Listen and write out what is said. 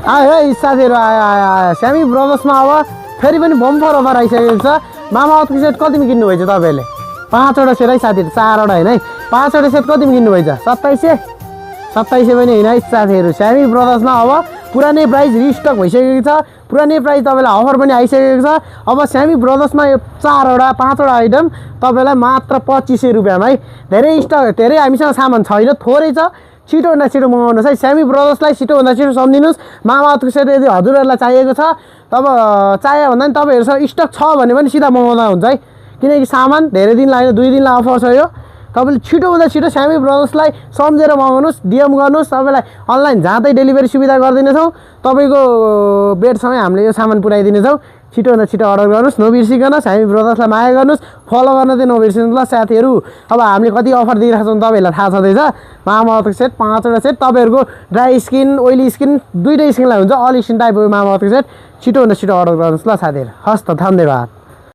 आयो है साथीहरू आयो स्यामी ब्रदर्समा अब फेरि पनि बम्फर अफर आइसकेको छ। मामा अर्थको सेट कतिमा किन्नुभएछ तपाईँहरूले? 5वटा सेट है साथीहरू, 4वटा होइन है, 5वटा सेट कतिमा किन्नुभएछ? 2700 पनि होइन है साथीहरू। स्यामी ब्रदर्समा अब पुरानै प्राइस रिस्टक भइसकेको छ, पुरानै प्राइस तपाईँलाई अफर पनि आइसकेको छ। अब स्यामी ब्रदर्समा यो 5वटा आइटम तपाईँलाई मात्र 2500 रुपियाँमा है। धेरै हामीसँग सामान छैन, थोरै छ। छिटोभन्दा छिटो मगाउनुहोस् है। स्यामी ब्रदर्सलाई छिटोभन्दा छिटो सम्झिनुहोस्। मामा अर्थको सेट यदि हजुरहरूलाई चाहिएको छ, तब चाहियो भन्दा पनि तपाईँहरूसँग स्टक छ भने पनि सिधा मगाउँदा हुन्छ है, किनकि सामान धेरै दिन लाग्दैन, 2 दिनलाई अफर छ यो। तपाईँले छिटोभन्दा छिटो स्यामी ब्रदर्सलाई सम्झेर मगाउनुहोस्, डिएम गर्नुहोस्। तपाईँलाई अनलाइन जहाँ चाहिँ डेलिभरी सुविधा गरिदिनेछौँ। तपाईँको बेडसँगै हामीले यो सामान पुऱ्याइदिनेछौँ। छिटोभन्दा छिटो अर्डर गर्नुहोस्, नबिर्सिकन। स्यामी ब्रदर्सलाई माया गर्नुहोस्, फलो गर्न चाहिँ नबिर्सिनुहोस् ल साथीहरू। अब हामीले कति अफर दिइरहेको छौँ तपाईँहरूलाई थाहा छँदैछ। मामा अर्थको सेट 5वटा सेट तपाईँहरूको ड्राई स्किन, ओइली स्किन दुइटै स्किनलाई हुन्छ, अल स्किन टाइपको मामा अर्थको सेट। छिटोभन्दा छिटो अर्डर गर्नुहोस् ल साथीहरू। हस् त, धन्यवाद।